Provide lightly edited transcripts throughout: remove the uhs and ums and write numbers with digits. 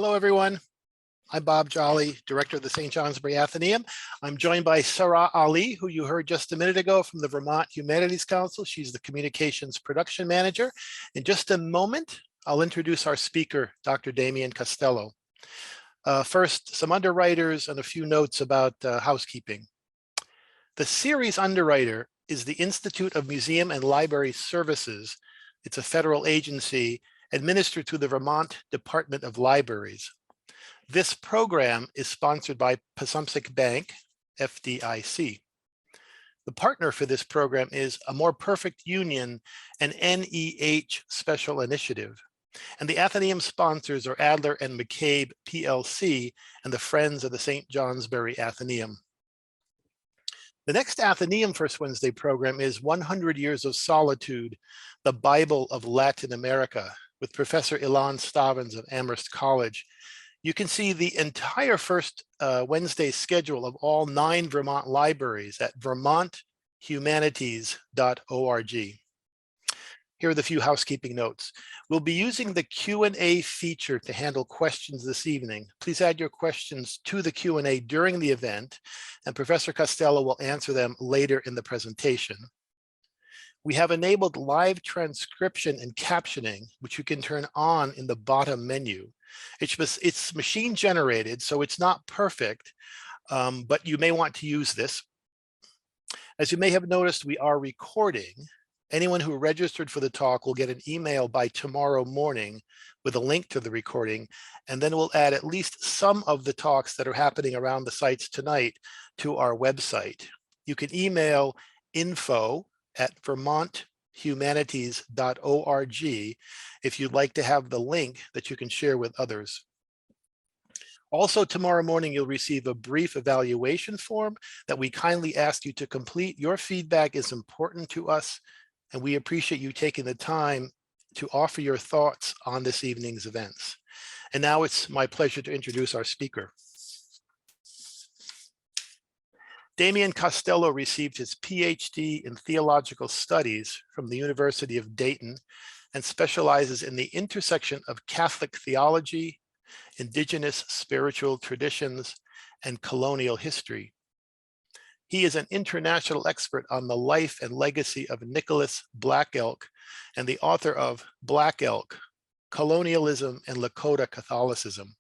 Hello, everyone. I'm Bob Jolly, Director of the St. Johnsbury Athenaeum. I'm joined by Sarah Ali, who you heard just a minute ago from the Vermont Humanities Council. She's the Communications Production Manager. In just a moment, I'll introduce our speaker, Dr. Damian Costello. First, some underwriters and a few notes about housekeeping. The series underwriter is the Institute of Museum and Library Services. It's a federal agency administered through the Vermont Department of Libraries. This program is sponsored by Passumpsic Bank, FDIC. The partner for this program is A More Perfect Union, an NEH special initiative. And the Athenaeum sponsors are Adler and McCabe, PLC, and the Friends of the St. Johnsbury Athenaeum. The next Athenaeum First Wednesday program is 100 Years of Solitude, the Bible of Latin America, with Professor Ilan Stavins of Amherst College. You can see the entire first Wednesday schedule of all 9 Vermont libraries at vermonthumanities.org. Here are the few housekeeping notes. We'll be using the Q&A feature to handle questions this evening. Please add your questions to the Q&A during the event, and Professor Costello will answer them later in the presentation. We have enabled live transcription and captioning, which you can turn on in the bottom menu. It's machine generated, so it's not perfect, but you may want to use this. As you may have noticed, we are recording. Anyone who registered for the talk will get an email by tomorrow morning with a link to the recording, and then we'll add at least some of the talks that are happening around the sites tonight to our website. You can email info@vermonthumanities.org if you'd like to have the link that you can share with others. Also, tomorrow morning, you'll receive a brief evaluation form that we kindly ask you to complete. Your feedback is important to us, and we appreciate you taking the time to offer your thoughts on this evening's events. And now it's my pleasure to introduce our speaker. Damian Costello received his PhD in theological studies from the University of Dayton and specializes in the intersection of Catholic theology, indigenous spiritual traditions, and colonial history. He is an international expert on the life and legacy of Nicholas Black Elk and the author of Black Elk, Colonialism and Lakota Catholicism.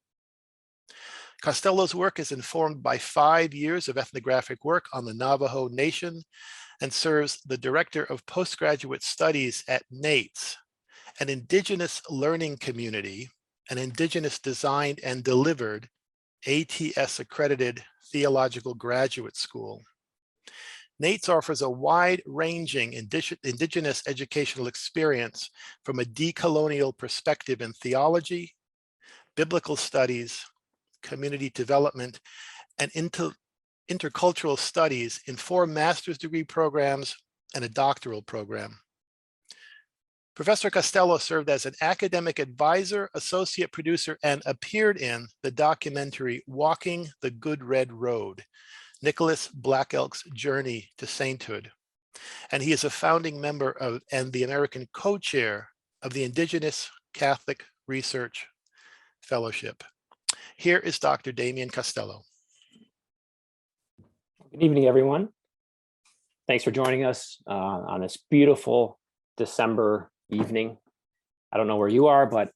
Costello's work is informed by 5 years of ethnographic work on the Navajo Nation and serves the Director of Postgraduate Studies at NATES, an Indigenous learning community, an Indigenous designed and delivered ATS accredited theological graduate school. NATES offers a wide-ranging Indigenous educational experience from a decolonial perspective in theology, biblical studies, community development, and intercultural studies in 4 master's degree programs and a doctoral program. Professor Costello served as an academic advisor, associate producer, and appeared in the documentary Walking the Good Red Road, Nicholas Black Elk's Journey to Sainthood. And he is a founding member of and the American co-chair of the Indigenous Catholic Research Fellowship. Here is Dr. Damian Costello. Good evening, everyone. Thanks for joining us on this beautiful December evening. I don't know where you are, but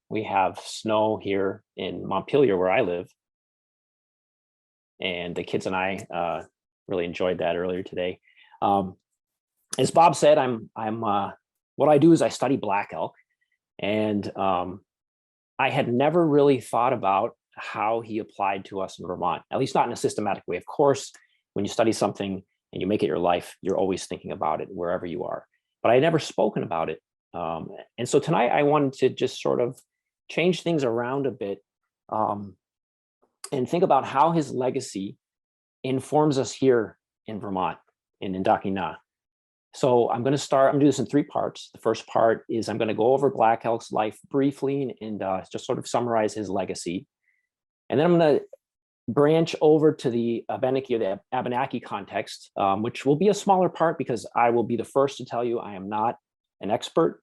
we have snow here in Montpelier, where I live. And the kids and I really enjoyed that earlier today. As Bob said, what I do is I study black elk, and I had never really thought about how he applied to us in Vermont, at least not in a systematic way. Of course, when you study something and you make it your life, you're always thinking about it wherever you are. But I had never spoken about it. And so tonight I wanted to just sort of change things around a bit and think about how his legacy informs us here in Vermont, in Indakina. So I'm going to do this in 3 parts. The first part is I'm going to go over Black Elk's life briefly and just sort of summarize his legacy. And then I'm going to branch over to the Abenaki or the Abenaki context, which will be a smaller part because I will be the first to tell you I am not an expert.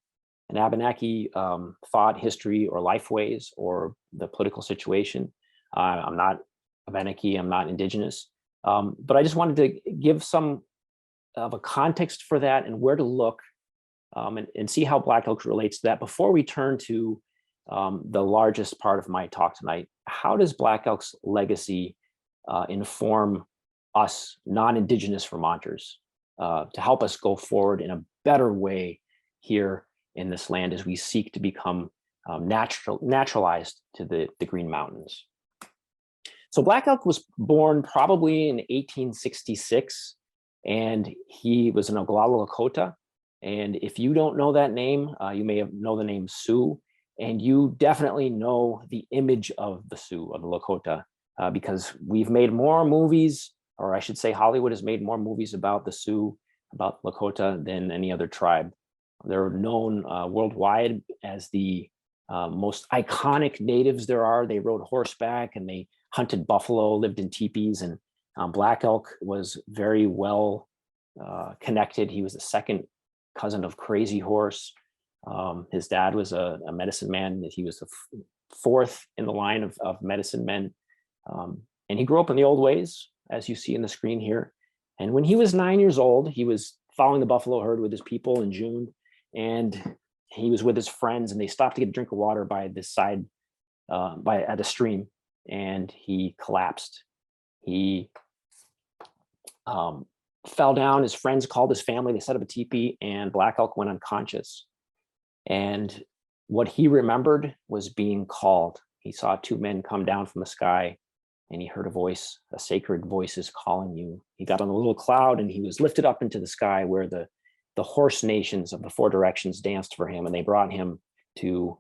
an Abenaki thought, history, or life ways, or the political situation. I'm not Abenaki, I'm not indigenous, but I just wanted to give some of a context for that and where to look, and see how Black Elk relates to that before we turn to the largest part of my talk tonight. How does Black Elk's legacy inform us non-indigenous Vermonters to help us go forward in a better way here in this land as we seek to become naturalized to the Green Mountains? So Black Elk was born probably in 1866, and he was an Oglala Lakota. And if you don't know that name, you may know the name Sioux, and you definitely know the image of the Sioux, of the Lakota, because we've made more movies, or I should say Hollywood has made more movies about the Sioux, about Lakota, than any other tribe. They're known worldwide as the most iconic natives there are. They rode horseback and they hunted buffalo, lived in teepees, and Black Elk was very well connected. He was the second cousin of Crazy Horse. His dad was a medicine man. He was the fourth in the line of medicine men. And he grew up in the old ways, as you see in the screen here. And when he was 9 years old, he was following the buffalo herd with his people in June. And he was with his friends, and they stopped to get a drink of water by this side, at a stream, and he collapsed. He fell down. His friends called his family. They set up a teepee, and Black Elk went unconscious. And what he remembered was being called. He saw two men come down from the sky, and he heard a voice. A sacred voice is calling you. He got on a little cloud, and he was lifted up into the sky where the horse nations of the four directions danced for him, and they brought him to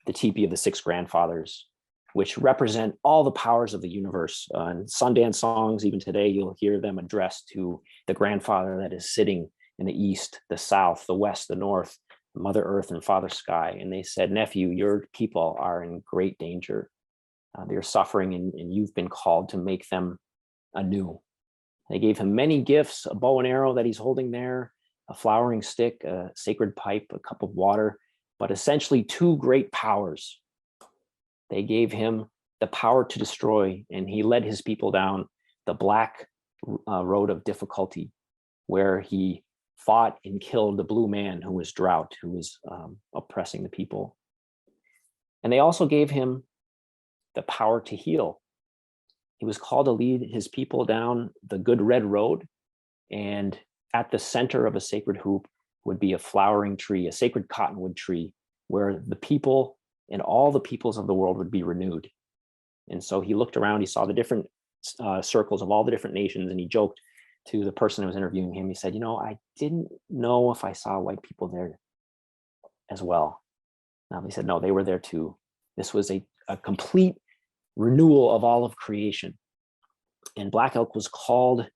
the teepee of the six grandfathers, which represent all the powers of the universe. In Sundance songs, even today, you'll hear them addressed to the grandfather that is sitting in the east, the south, the west, the north, Mother Earth and Father Sky. And they said, nephew, your people are in great danger. They're suffering, and you've been called to make them anew. They gave him many gifts, a bow and arrow that he's holding there, a flowering stick, a sacred pipe, a cup of water, but essentially two great powers. They gave him the power to destroy, and he led his people down the black road of difficulty, where he fought and killed the blue man who was drought, who was oppressing the people. And they also gave him the power to heal. He was called to lead his people down the good red road, and at the center of a sacred hoop would be a flowering tree, a sacred cottonwood tree, where the people and all the peoples of the world would be renewed. And so he looked around, he saw the different circles of all the different nations, and he joked to the person who was interviewing him. He said, I didn't know if I saw white people there as well. Now he said, no, they were there too. This was a complete renewal of all of creation. And Black Elk was called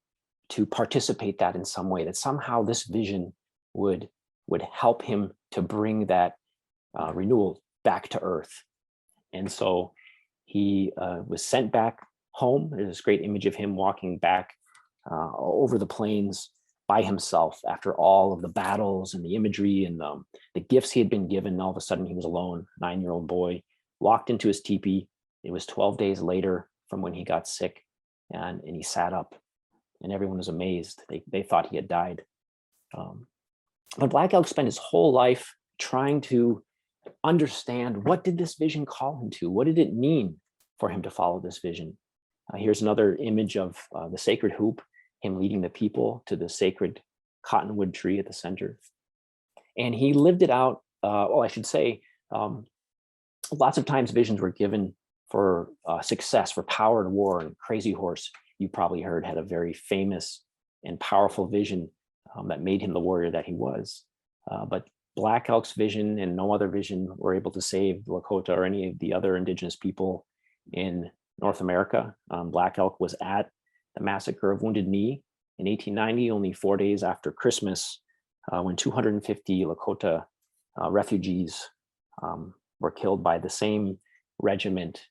to participate that in some way, that somehow this vision would help him to bring that renewal back to earth. And so he was sent back home. There's this great image of him walking back over the plains by himself after all of the battles and the imagery and the gifts he had been given. All of a sudden he was alone, 9-year-old boy, walked into his teepee. It was 12 days later from when he got sick, and he sat up, and everyone was amazed. They thought he had died. But Black Elk spent his whole life trying to understand, what did this vision call him to? What did it mean for him to follow this vision? Here's another image of the sacred hoop, him leading the people to the sacred cottonwood tree at the center. And he lived it out. I should say, lots of times visions were given for success, for power and war. And Crazy Horse, you probably heard, had a very famous and powerful vision that made him the warrior that he was. But Black Elk's vision and no other vision were able to save Lakota or any of the other indigenous people in North America. Black Elk was at the massacre of Wounded Knee in 1890, only 4 days after Christmas, when 250 Lakota refugees were killed by the same regiment,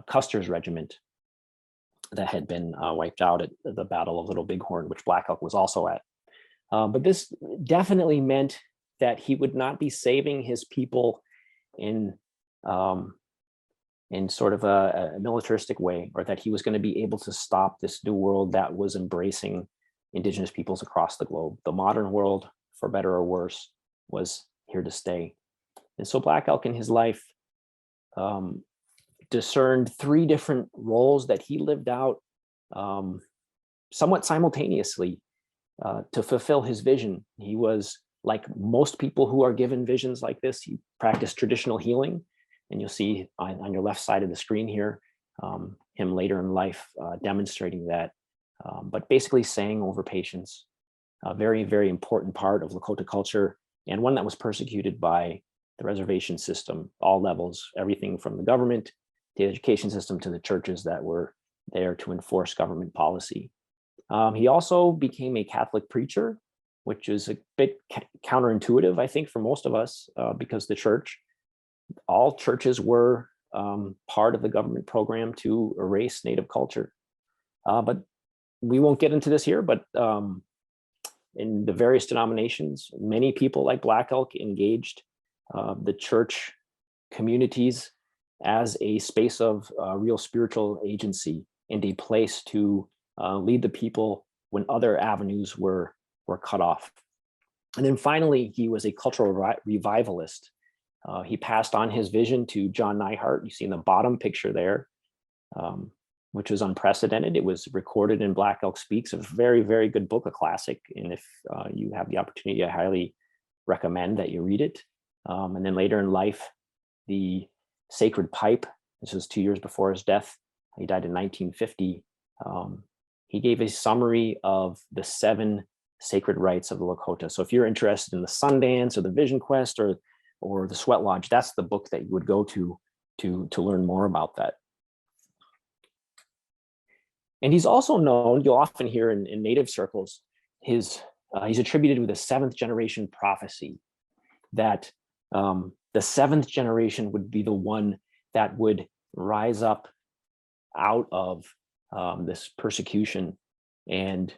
Custer's regiment, that had been wiped out at the Battle of Little Bighorn, which Black Elk was also at. But this definitely meant that he would not be saving his people in sort of a militaristic way, or that he was going to be able to stop this new world that was embracing indigenous peoples across the globe. The modern world, for better or worse, was here to stay. And so Black Elk in his life discerned three different roles that he lived out somewhat simultaneously to fulfill his vision. He was, like most people who are given visions like this, he practiced traditional healing. And you'll see on your left side of the screen here, him later in life demonstrating that. But basically saying over patients, a very, very important part of Lakota culture, and one that was persecuted by the reservation system, all levels, everything from the government, the education system, to the churches that were there to enforce government policy. He also became a Catholic preacher, which is a bit counterintuitive, I think, for most of us, because all churches were part of the government program to erase Native culture. But we won't get into this here, but in the various denominations, many people like Black Elk engaged the church communities as a space of real spiritual agency and a place to lead the people when other avenues were cut off. And then finally, he was a cultural revivalist. He passed on his vision to John Neihart. You see in the bottom picture there, which was unprecedented. It was recorded in Black Elk Speaks, a very, very good book, a classic. And if you have the opportunity, I highly recommend that you read it. And then later in life, the Sacred Pipe, this was 2 years before his death. He died in 1950. He gave a summary of the 7 sacred rites of the Lakota. So if you're interested in the Sundance or the Vision Quest or the Sweat Lodge, that's the book that you would go to learn more about that. And he's also known, you'll often hear in Native circles, he's attributed with a 7th generation prophecy that the 7th generation would be the one that would rise up out of this persecution and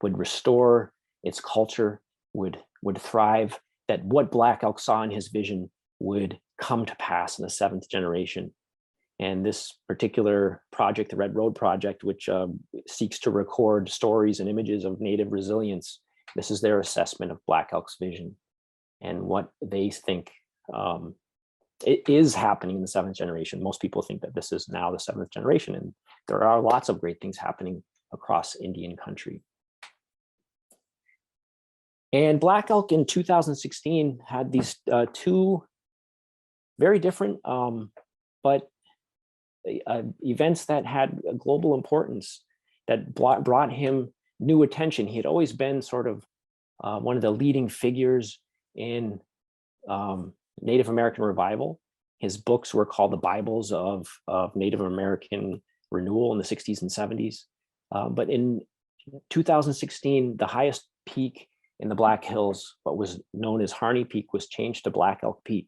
would restore its culture, would thrive, that what Black Elk saw in his vision would come to pass in the 7th generation. And this particular project, the Red Road Project, which seeks to record stories and images of Native resilience, this is their assessment of Black Elk's vision and what they think it is happening in the 7th generation. Most people think that this is now the 7th generation, and there are lots of great things happening across Indian country. And Black Elk in 2016 had these 2 very different but events that had a global importance that brought him new attention. He had always been sort of one of the leading figures in Native American revival. His books were called the Bibles of Native American renewal in the 60s and 70s. But in 2016, the highest peak in the Black Hills, what was known as Harney Peak, was changed to Black Elk Peak.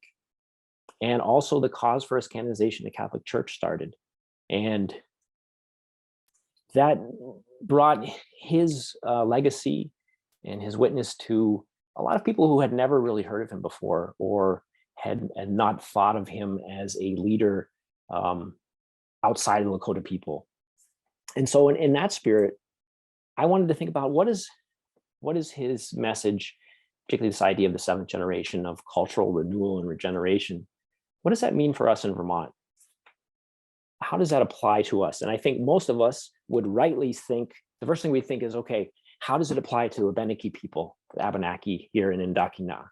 And also the cause for his canonization, the Catholic Church, started. And that brought his legacy and his witness to a lot of people who had never really heard of him before, or had not thought of him as a leader outside of the Lakota people. And so in that spirit, I wanted to think about what is his message, particularly this idea of the 7th generation of cultural renewal and regeneration. What does that mean for us in Vermont? How does that apply to us? And I think most of us would rightly think, the first thing we think is, okay, how does it apply to the Abenaki people, the Abenaki here in Indakina?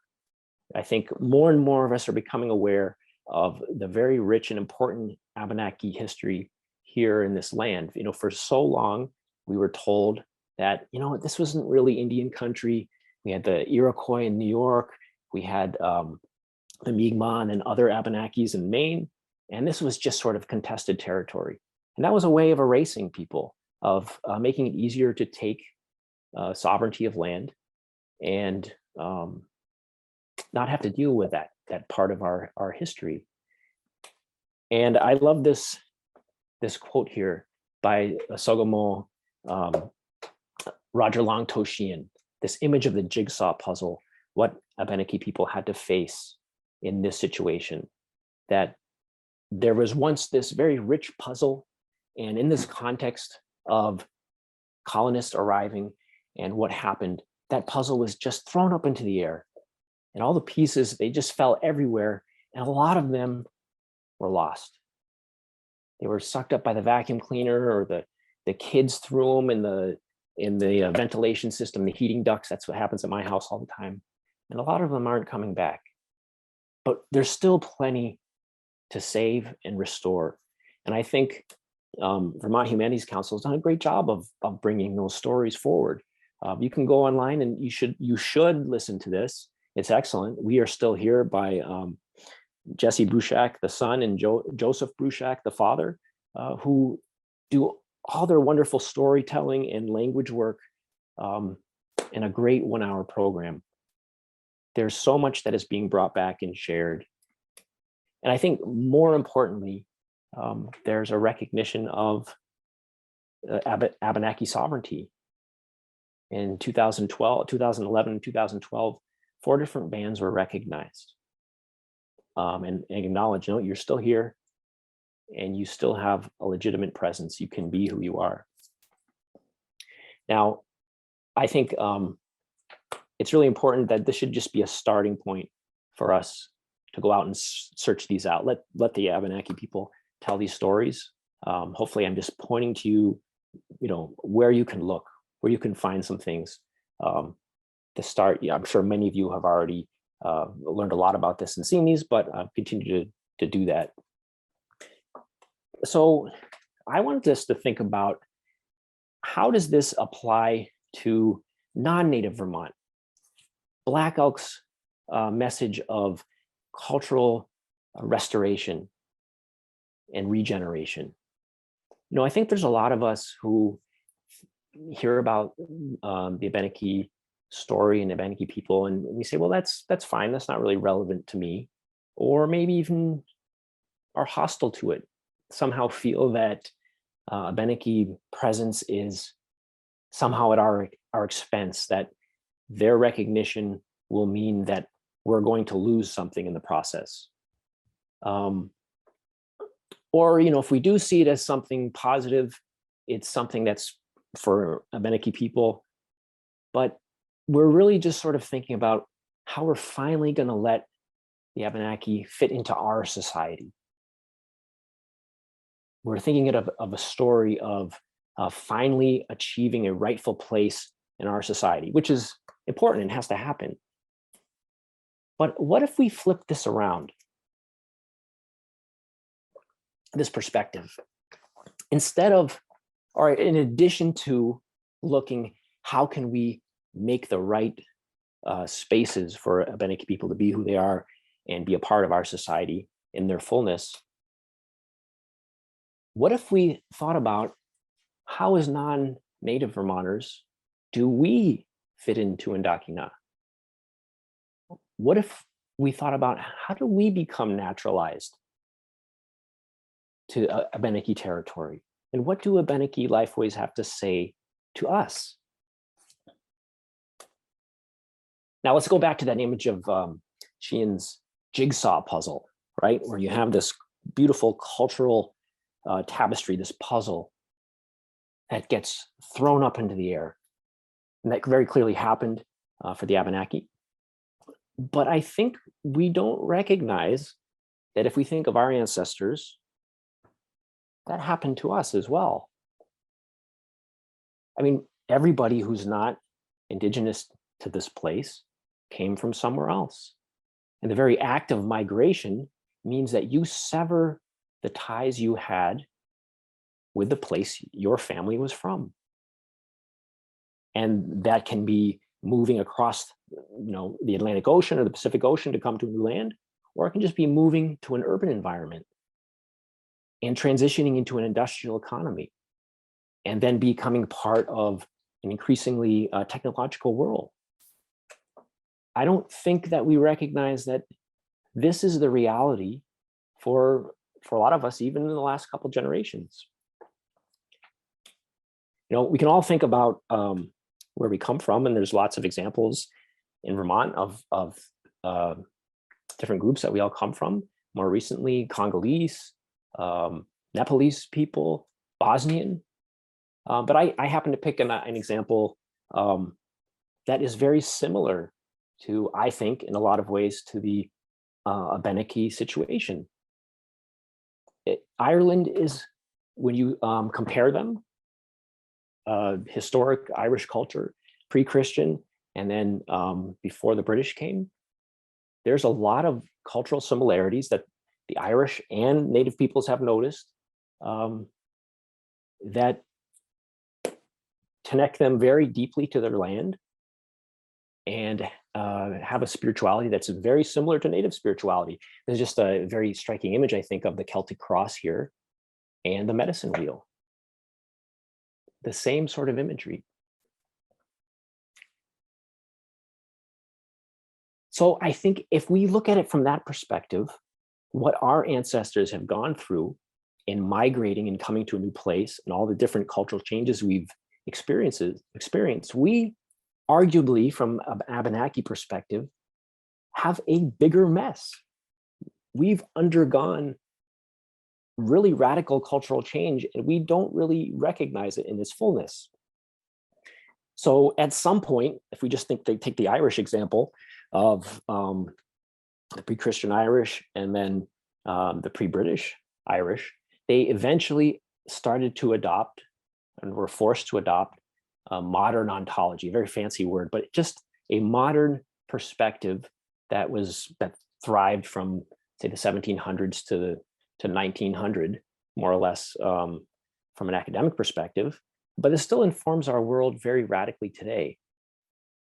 I think more and more of us are becoming aware of the very rich and important Abenaki history here in this land. You know, for so long, we were told that, you know, this wasn't really Indian country. We had the Iroquois in New York. We had the Mi'kmaq and other Abenakis in Maine. And this was just sort of contested territory. And that was a way of erasing people, of making it easier to take sovereignty of land and not have to deal with that part of our history. And I love this quote here by Sogomo Roger Long Toshian, this image of the jigsaw puzzle what Abenaki people had to face in this situation, that there was once this very rich puzzle, and in this context of colonists arriving and what happened, that puzzle was just thrown up into the air, and all the pieces, they just fell everywhere, and a lot of them were lost. They were sucked up by the vacuum cleaner, or the kids threw them in the ventilation system, the heating ducts. That's what happens at my house all the time. And a lot of them aren't coming back. But there's still plenty to save and restore. And I think Vermont Humanities Council has done a great job of bringing those stories forward. You can go online and you should listen to this. It's excellent. We Are Still Here by Jesse Bruchac, the son, and Joseph Bruchac, the father, who do all their wonderful storytelling and language work in a great 1-hour program. There's so much that is being brought back and shared. And I think more importantly, there's a recognition of Abenaki sovereignty. In 2011, and 2012, 4 different bands were recognized and acknowledged, you're still here and you still have a legitimate presence. You can be who you are. Now, I think it's really important that this should just be a starting point for us to go out and search these out. Let the Abenaki people tell these stories. Hopefully I'm just pointing to you, where you can look, where you can find some things to start. Yeah, I'm sure many of you have already learned a lot about this and seen these, but continue to do that. So I want us to think about, how does this apply to non-Native Vermont? Black Elk's message of cultural restoration and regeneration. I think there's a lot of us who hear about the Abenaki story and Abenaki people, and we say, well, that's fine. That's not really relevant to me. Or maybe even are hostile to it, somehow feel that Abenaki presence is somehow at our expense, that their recognition will mean that we're going to lose something in the process. Or, if we do see it as something positive, it's something that's for Abenaki people, but we're really just sort of thinking about how we're finally going to let the Abenaki fit into our society. We're thinking of a story of finally achieving a rightful place in our society, which is important and has to happen. But what if we flip this around? This perspective. Instead of, all right, in addition to looking, how can we make the right spaces for Abenaki people to be who they are and be a part of our society in their fullness, what if we thought about, how as non-Native Vermonters do we fit into Indakina? What if we thought about, how do we become naturalized to Abenaki territory? And what do Abenaki lifeways have to say to us? Now let's go back to that image of Sheehan's jigsaw puzzle, right? Where you have this beautiful cultural tapestry, this puzzle that gets thrown up into the air. And that very clearly happened for the Abenaki. But I think we don't recognize that if we think of our ancestors, that happened to us as well. I mean, everybody who's not indigenous to this place came from somewhere else. And the very act of migration means that you sever the ties you had with the place your family was from. And that can be moving across, the Atlantic Ocean or the Pacific Ocean to come to a new land, or it can just be moving to an urban environment and transitioning into an industrial economy, and then becoming part of an increasingly technological world. I don't think that we recognize that this is the reality for a lot of us, even in the last couple generations. We can all think about where we come from, and there's lots of examples in Vermont of different groups that we all come from. More recently, Congolese, Nepalese people, Bosnian. But I happen to pick an example that is very similar to, I think, in a lot of ways, to the Abenaki situation. Ireland is, when you compare them, historic Irish culture, pre-Christian, and then before the British came, there's a lot of cultural similarities that the Irish and Native peoples have noticed that connect them very deeply to their land and have a spirituality that's very similar to Native spirituality. There's just a very striking image, I think, of the Celtic cross here and the medicine wheel. The same sort of imagery. So I think if we look at it from that perspective, what our ancestors have gone through in migrating and coming to a new place and all the different cultural changes we've experienced, we arguably, from an Abenaki perspective, have a bigger mess. We've undergone really radical cultural change, and we don't really recognize it in its fullness. So at some point, if we just take the Irish example of the pre-Christian Irish and then the pre-British Irish, they eventually started to adopt and were forced to adopt a modern ontology, a very fancy word, but just a modern perspective that thrived from, say, the 1700s to 1900, more or less, from an academic perspective, but it still informs our world very radically today.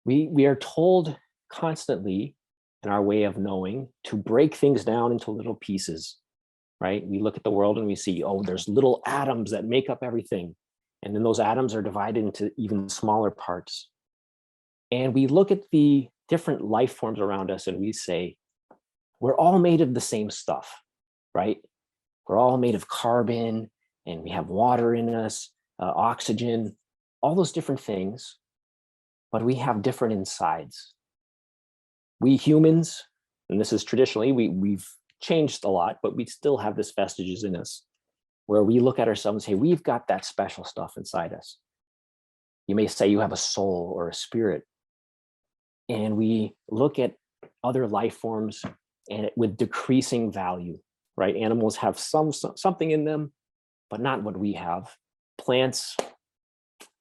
We are told constantly in our way of knowing to break things down into little pieces, right? We look at the world and we see, oh, there's little atoms that make up everything. And then those atoms are divided into even smaller parts. And we look at the different life forms around us and we say, we're all made of the same stuff, right? We're all made of carbon and we have water in us, oxygen, all those different things, but we have different insides. We humans, and this is traditionally, we've changed a lot, but we still have this vestiges in us where we look at ourselves and say, we've got that special stuff inside us. You may say you have a soul or a spirit. And we look at other life forms and with decreasing value, right? Animals have something in them, but not what we have. Plants,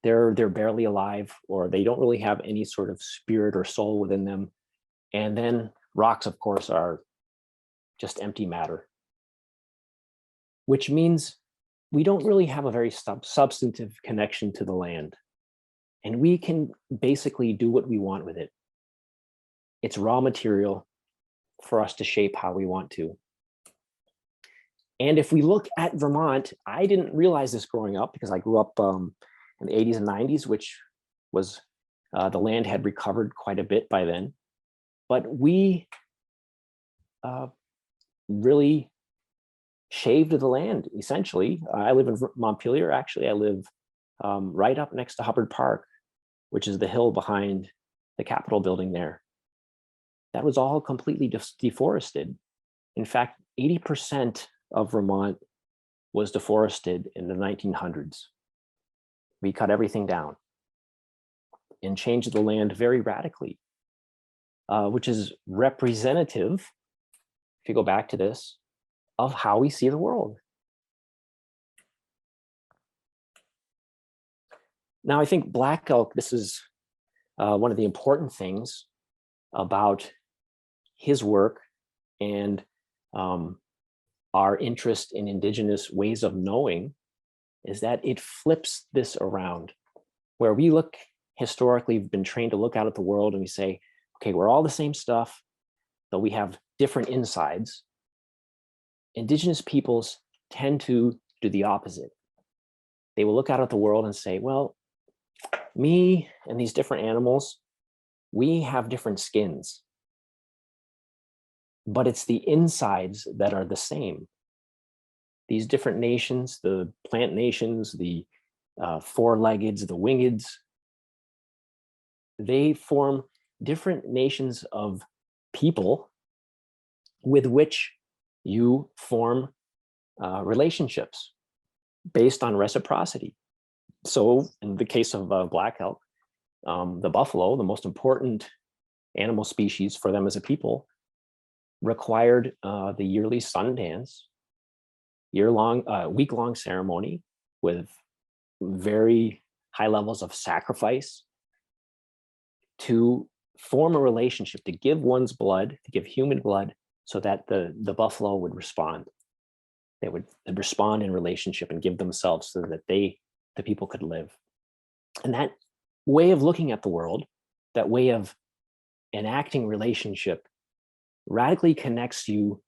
they're barely alive, or they don't really have any sort of spirit or soul within them. And then rocks, of course, are just empty matter, which means we don't really have a very substantive connection to the land. And we can basically do what we want with it. It's raw material for us to shape how we want to. And if we look at Vermont, I didn't realize this growing up because I grew up in the 80s and 90s, which was the land had recovered quite a bit by then. But we really shaved the land, essentially. I live in Montpelier, actually. I live right up next to Hubbard Park, which is the hill behind the Capitol building there. That was all completely deforested. In fact, 80% of Vermont was deforested in the 1900s. We cut everything down and changed the land very radically, which is representative, if you go back to this, of how we see the world. Now, I think Black Elk, this is one of the important things about his work and our interest in Indigenous ways of knowing, is that it flips this around, where we look historically, we've been trained to look out at the world and we say, okay, we're all the same stuff, but we have different insides. Indigenous peoples tend to do the opposite. They will look out at the world and say, well, me and these different animals, we have different skins, but it's the insides that are the same. These different nations, the plant nations, the four-leggeds, the wingeds, they form different nations of people with which you form relationships based on reciprocity. So in the case of Black Elk, the buffalo, the most important animal species for them as a people, required the yearly sun dance, week-long ceremony with very high levels of sacrifice to form a relationship, to give one's blood, to give human blood, so that the buffalo would respond. They would respond in relationship and give themselves so that the people could live. And that way of looking at the world, that way of enacting relationship, radically connects you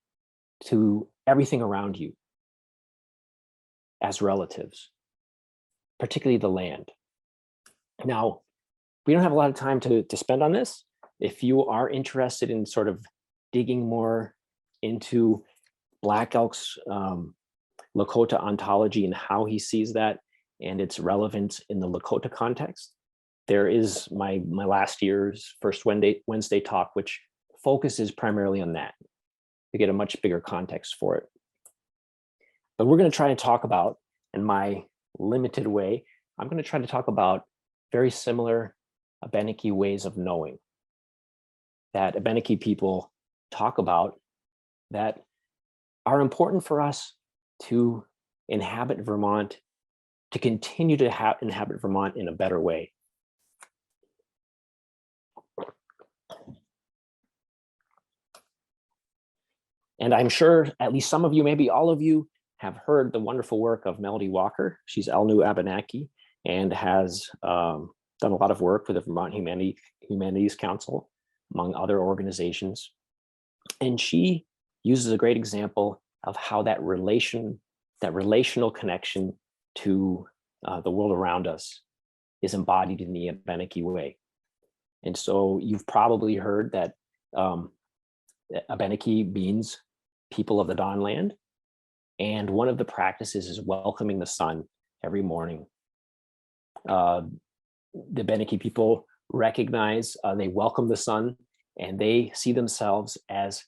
to everything around you as relatives, particularly the land. Now, we don't have a lot of time to spend on this. If you are interested in sort of digging more into Black Elk's Lakota ontology and how he sees that and its relevance in the Lakota context, there is my last year's first Wednesday talk, which focuses primarily on that to get a much bigger context for it. But we're going to try to talk about, in my limited way, I'm going to try to talk about very similar Abenaki ways of knowing that Abenaki people talk about that are important for us to inhabit Vermont, to continue to inhabit Vermont in a better way. And I'm sure at least some of you, maybe all of you, have heard the wonderful work of Melody Walker. She's Elnu Abenaki and has done a lot of work for the Vermont Humanities Council, among other organizations. And she uses a great example of how that relational connection to the world around us is embodied in the Abenaki way. And so you've probably heard that Abenaki means people of the Dawnland. And one of the practices is welcoming the sun every morning. The Abenaki people recognize, they welcome the sun, and they see themselves as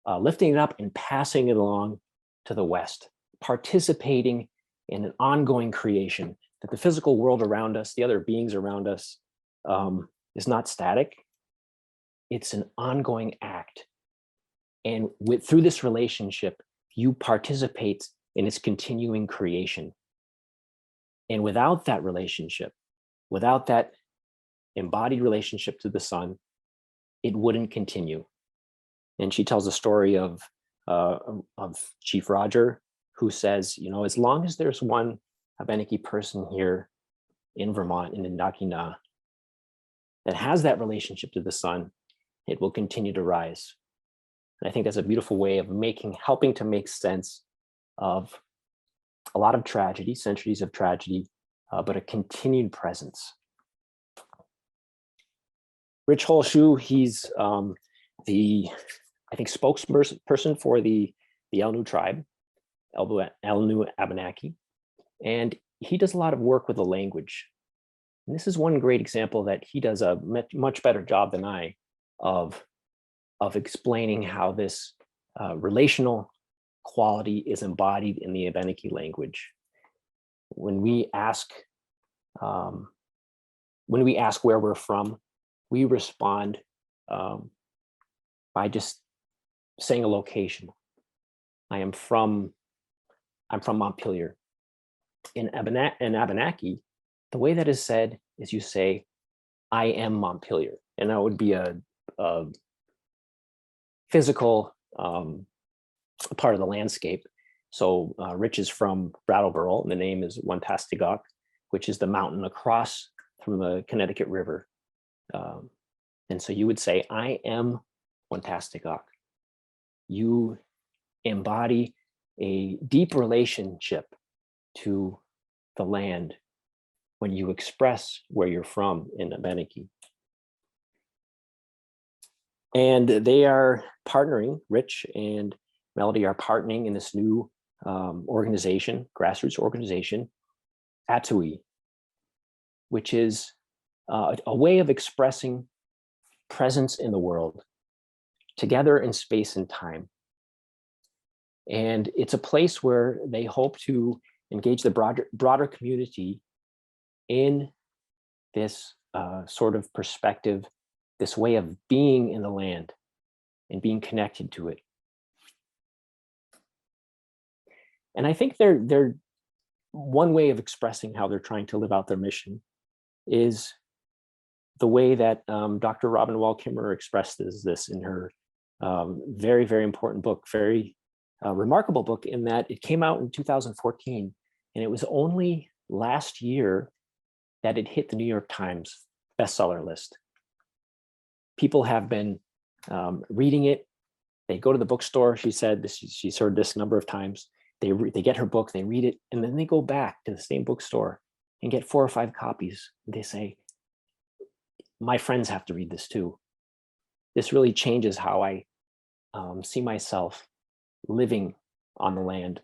lifting it up and passing it along to the west, participating in an ongoing creation, that the physical world around us, the other beings around us, is not static. It's an ongoing act. And through this relationship, you participate in its continuing creation. And without that relationship, without that embodied relationship to the sun, it wouldn't continue. And she tells a story of Chief Roger, who says, you know, as long as there's one Abenaki person here in Vermont, in Indakina, that has that relationship to the sun, it will continue to rise. And I think that's a beautiful way of helping to make sense of a lot of tragedy, centuries of tragedy, but a continued presence. Rich Holshoe, he's the, I think, spokesperson for the Elnu tribe, Elnu Abenaki, and he does a lot of work with the language. And this is one great example that he does a much better job than I of explaining how this relational quality is embodied in the Abenaki language. When we ask where we're from, we respond by just saying a location. I'm from Montpelier. In Abenaki, the way that is said is you say, I am Montpelier. And that would be a physical part of the landscape. So Rich is from Brattleboro, and the name is Wantastigok, which is the mountain across from the Connecticut River. And so you would say, I am Wantastigok. You embody a deep relationship to the land when you express where you're from in Abenaki. And they are partnering, Rich and Melody are partnering in this new organization, grassroots organization, Atui, which is a way of expressing presence in the world, together in space and time. And it's a place where they hope to engage the broader community in this sort of perspective, this way of being in the land and being connected to it. And I think they're one way of expressing how they're trying to live out their mission is the way that Dr. Robin Wall Kimmerer expressed this in her very, very important book, very remarkable book, in that it came out in 2014, and it was only last year that it hit the New York Times bestseller list. People have been reading it. They go to the bookstore. She said this. She's heard this a number of times. They get her book, they read it, and then they go back to the same bookstore and get 4 or 5 copies. They say, my friends have to read this too. This really changes how I see myself living on the land.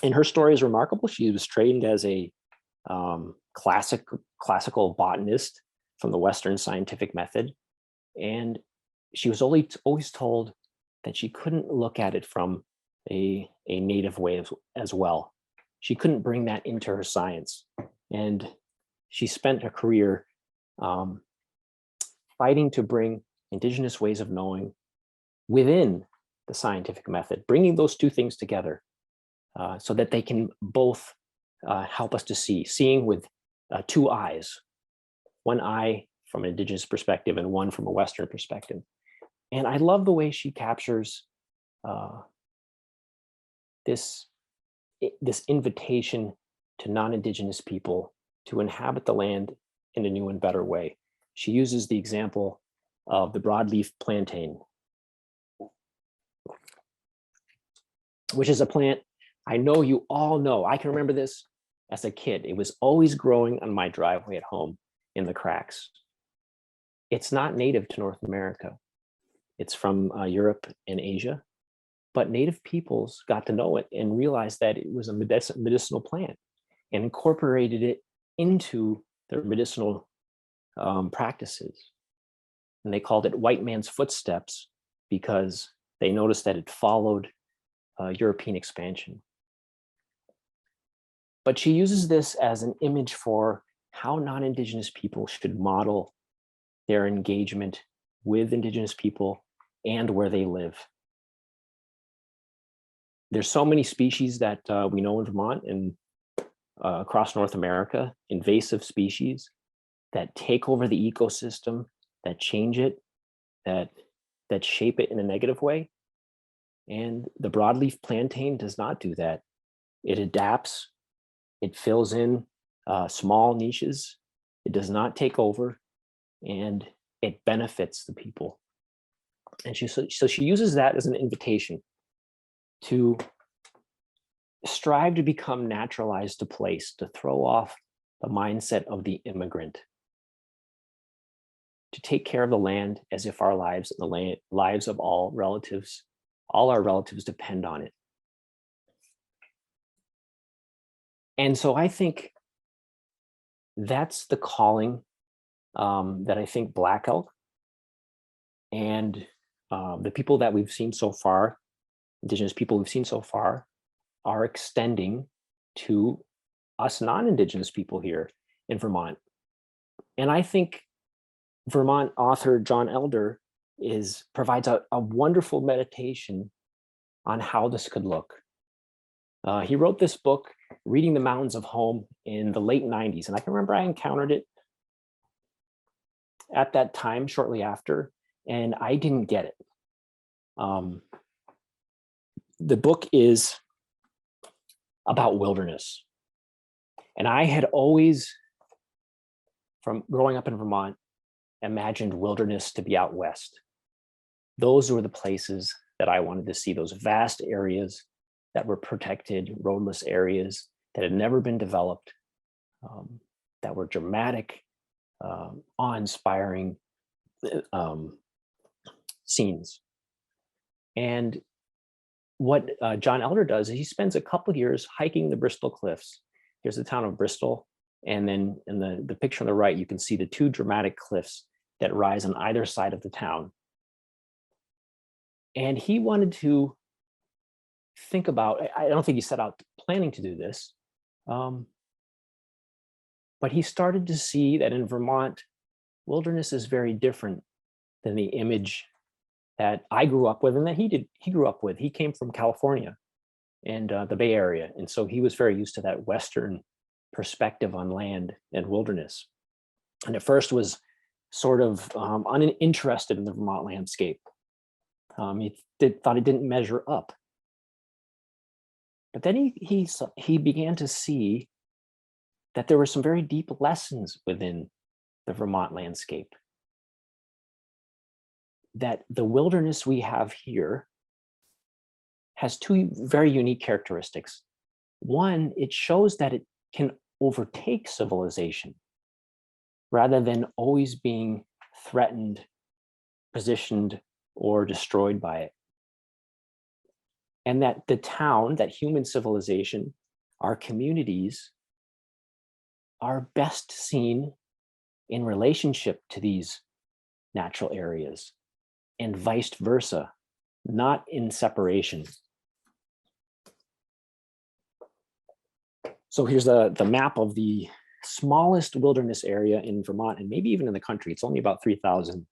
And her story is remarkable. She was trained as a classical botanist from the Western scientific method. And she was always told that she couldn't look at it from a native way as well. She couldn't bring that into her science. And she spent her career fighting to bring indigenous ways of knowing within the scientific method, bringing those two things together so that they can both help us to seeing with 2 eyes, one eye from an indigenous perspective and one from a Western perspective. And I love the way she captures this invitation to non-indigenous people to inhabit the land in a new and better way. She uses the example of the broadleaf plantain, which is a plant I know you all know. I can remember this as a kid. It was always growing on my driveway at home in the cracks. It's not native to North America. It's from Europe and Asia. But native peoples got to know it and realized that it was a medicinal plant and incorporated it into their medicinal practices. And they called it white man's footsteps because they noticed that it followed European expansion. But she uses this as an image for how non-indigenous people should model their engagement with indigenous people and where they live. There's so many species that we know in Vermont and across North America, invasive species that take over the ecosystem, that change it, that shape it in a negative way. And the broadleaf plantain does not do that. It adapts, it fills in small niches, it does not take over, and it benefits the people. And so she uses that as an invitation to strive to become naturalized to place, to throw off the mindset of the immigrant, to take care of the land as if our lives and the lives of all our relatives depend on it. And so I think that's the calling that I think Black Elk and the people that we've seen so far, indigenous people we've seen so far, are extending to us non-indigenous people here in Vermont. And I think Vermont author John Elder provides a wonderful meditation on how this could look. He wrote this book, Reading the Mountains of Home, in the late 90s. And I can remember I encountered it at that time, shortly after, and I didn't get it. The book is about wilderness. And I had always, from growing up in Vermont, imagined wilderness to be out west. Those were the places that I wanted to see, those vast areas that were protected, roadless areas that had never been developed, that were dramatic, awe-inspiring scenes. And what John Elder does is he spends a couple of years hiking the Bristol Cliffs. Here's the town of Bristol. And then in the picture on the right, you can see the 2 dramatic cliffs that rise on either side of the town. And he wanted to think about, I don't think he set out planning to do this, but he started to see that in Vermont, wilderness is very different than the image that I grew up with and that he grew up with. He came from California and the Bay Area. And so he was very used to that Western perspective on land and wilderness. And at first was sort of uninterested in the Vermont landscape. He thought it didn't measure up. But then he began to see that there were some very deep lessons within the Vermont landscape. That the wilderness we have here has two very unique characteristics. One, it shows that it can overtake civilization rather than always being threatened, positioned, or destroyed by it. And that the town, that human civilization, our communities are best seen in relationship to these natural areas and vice versa, not in separation. So here's the map of the smallest wilderness area in Vermont and maybe even in the country. It's only about 3,000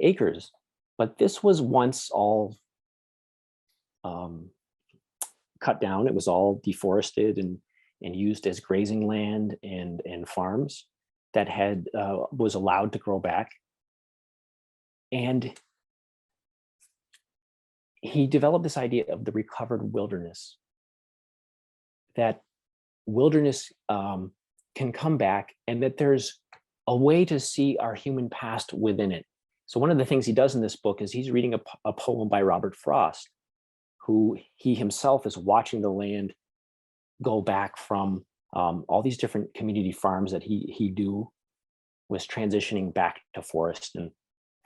acres, but this was once all cut down. It was all deforested and used as grazing land and farms that was allowed to grow back. And he developed this idea of the recovered wilderness, that wilderness can come back and that there's a way to see our human past within it. So one of the things he does in this book is he's reading a poem by Robert Frost, who he himself is watching the land go back from all these different community farms that he was transitioning back to forest. And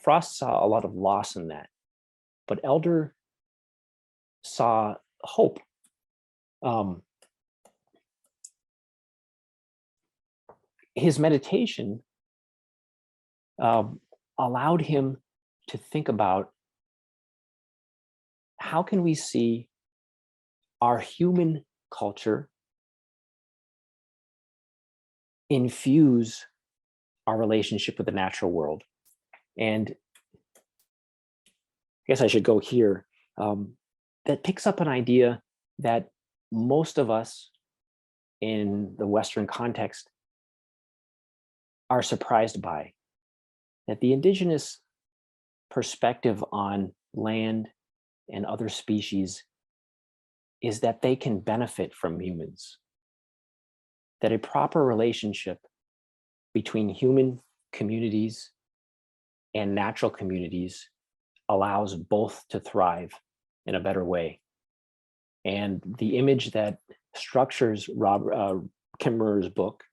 Frost saw a lot of loss in that, but Elder saw hope. His meditation allowed him to think about how can we see our human culture infuse our relationship with the natural world. And I guess I should go here. That picks up an idea that most of us in the Western context are surprised by, that the indigenous perspective on land and other species is that they can benefit from humans, that a proper relationship between human communities and natural communities allows both to thrive in a better way. And the image that structures Kimmerer's book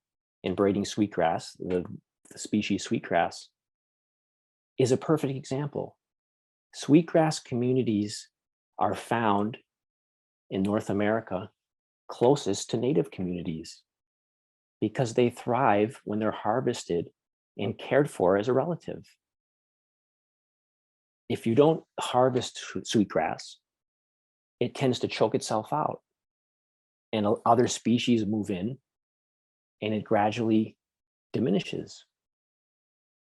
in Braiding Sweetgrass, the species sweetgrass, is a perfect example. Sweetgrass communities are found in North America closest to native communities because they thrive when they're harvested and cared for as a relative. If you don't harvest sweetgrass, it tends to choke itself out and other species move in and it gradually diminishes.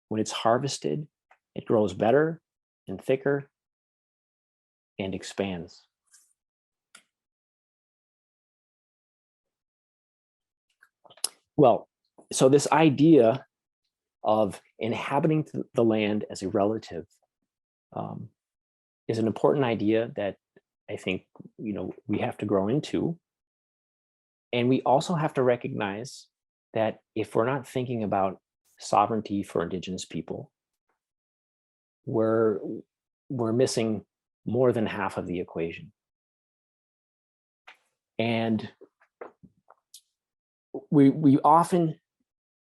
When it's harvested, it grows better and thicker and expands. Well, so this idea of inhabiting the land as a relative is an important idea that I think we have to grow into. And we also have to recognize that if we're not thinking about sovereignty for Indigenous people, we're missing more than half of the equation. And we often,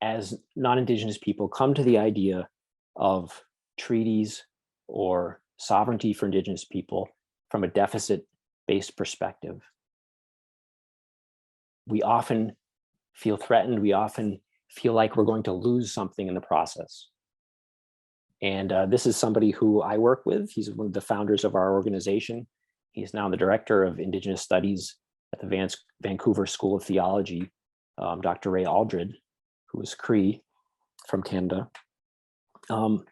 as non-Indigenous people, come to the idea of treaties or sovereignty for Indigenous people from a deficit-based perspective. We often feel threatened. We often feel like we're going to lose something in the process. And this is somebody who I work with. He's one of the founders of our organization. He's now the director of Indigenous Studies at the Vancouver School of Theology, Dr. Ray Aldred, who is Cree from Canada, wrote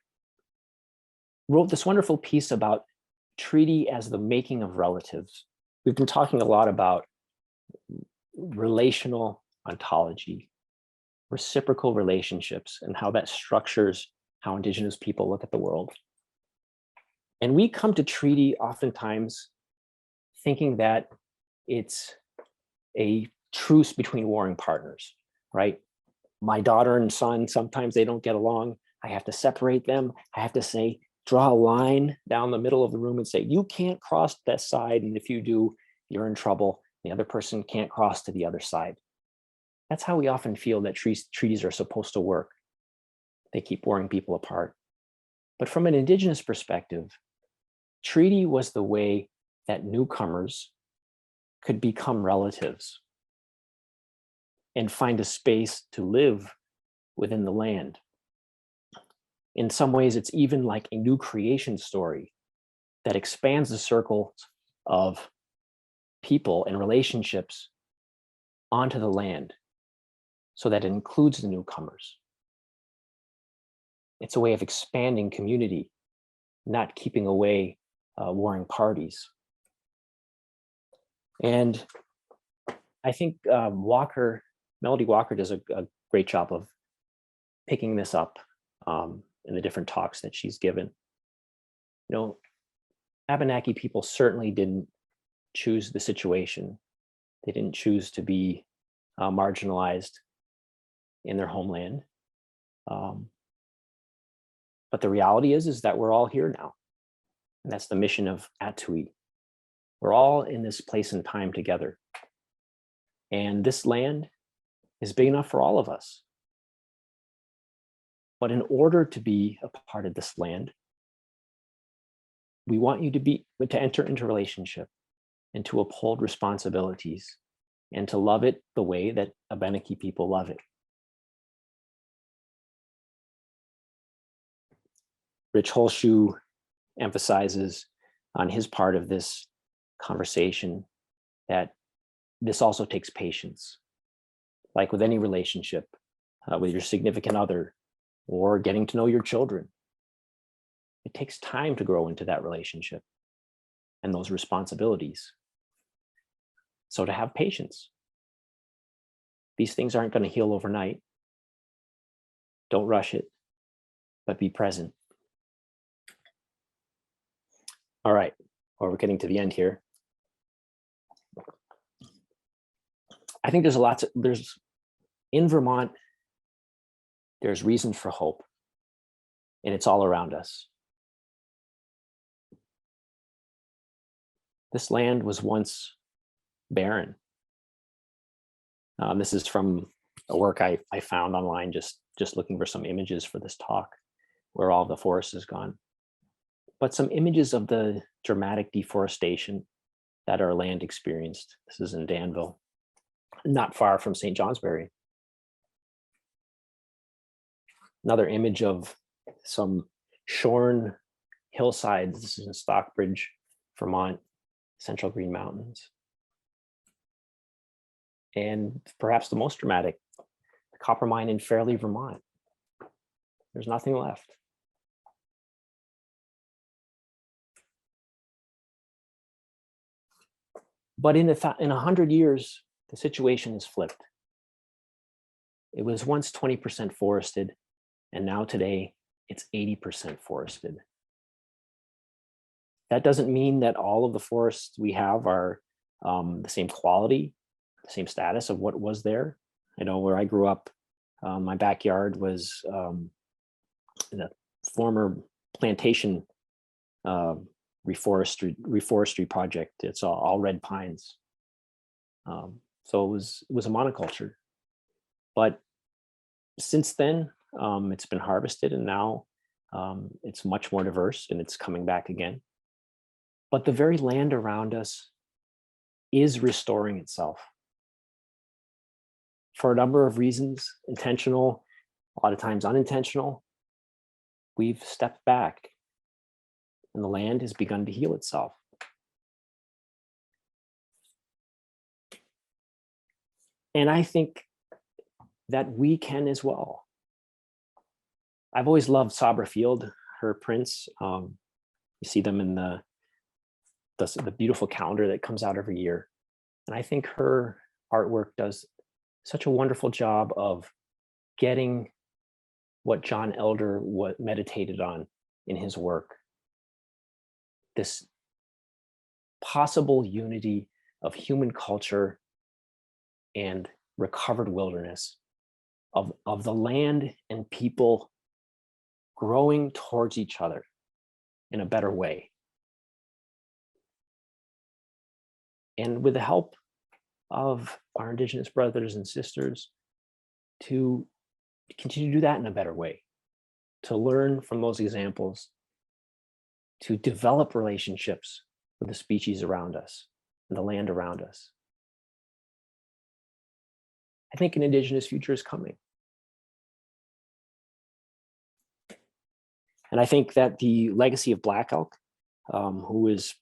this wonderful piece about treaty as the making of relatives. We've been talking a lot about relational ontology, reciprocal relationships, and how that structures how Indigenous people look at the world. And we come to treaty oftentimes thinking that it's a truce between warring partners, right? My daughter and son, sometimes they don't get along. I have to separate them. I have to say, draw a line down the middle of the room and say, you can't cross that side. And if you do, you're in trouble. The other person can't cross to the other side. That's how we often feel that treaties are supposed to work. They keep warring people apart. But from an Indigenous perspective, treaty was the way that newcomers could become relatives and find a space to live within the land. In some ways, it's even like a new creation story that expands the circle of people and relationships onto the land so that it includes the newcomers. It's a way of expanding community, not keeping away warring parties. And I think Melody Walker does a great job of picking this up in the different talks that she's given. You know, Abenaki people certainly didn't choose the situation. They didn't choose to be marginalized in their homeland. But the reality is that we're all here now. And that's the mission of Atui. We're all in this place and time together. And this land is big enough for all of us. But in order to be a part of this land, we want you to enter into relationship and to uphold responsibilities and to love it the way that Abenaki people love it. Rich Holshoe emphasizes on his part of this conversation that this also takes patience. Like with any relationship, with your significant other or getting to know your children, it takes time to grow into that relationship and those responsibilities. So to have patience. These things aren't going to heal overnight. Don't rush it, but be present. All right, well, we're getting to the end here. I think there's in Vermont, there's reasons for hope, and it's all around us. This land was once barren. This is from a work I found online, just looking for some images for this talk, where all the forest is gone. But some images of the dramatic deforestation that our land experienced. This is in Danville, not far from St. Johnsbury. Another image of some shorn hillsides. This is in Stockbridge, Vermont, Central Green Mountains. And perhaps the most dramatic, the copper mine in Fairleigh, Vermont. There's nothing left. But in 100 years, the situation is flipped. It was once 20% forested, and now today it's 80% forested. That doesn't mean that all of the forests we have are the same quality, the same status of what was there. I know where I grew up, my backyard was in a former plantation reforestry project. It's all red pines. So it was a monoculture. But since then, it's been harvested, and now it's much more diverse, and it's coming back again. But the very land around us is restoring itself for a number of reasons, intentional, a lot of times unintentional. we've stepped back and the land has begun to heal itself. And I think that we can as well. I've always loved Sabra Field, her prints. You see them in the beautiful calendar that comes out every year. And I think her artwork does such a wonderful job of getting what John Elder meditated on in his work. This possible unity of human culture and recovered wilderness, of the land and people growing towards each other in a better way. And with the help of our Indigenous brothers and sisters, to continue to do that in a better way, to learn from those examples, to develop relationships with the species around us and the land around us. I think an Indigenous future is coming. And I think that the legacy of Black Elk, who is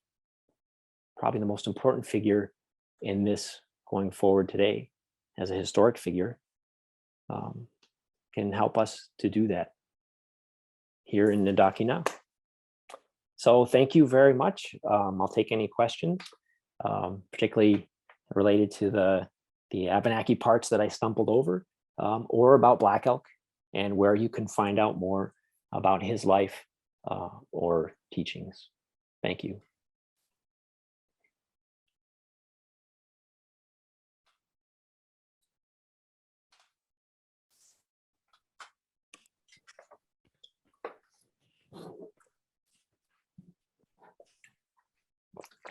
probably the most important figure in this going forward today as a historic figure, can help us to do that here in Nidaki now. So thank you very much. I'll take any questions, particularly related to the Abenaki parts that I stumbled over, or about Black Elk and where you can find out more about his life or teachings. Thank you.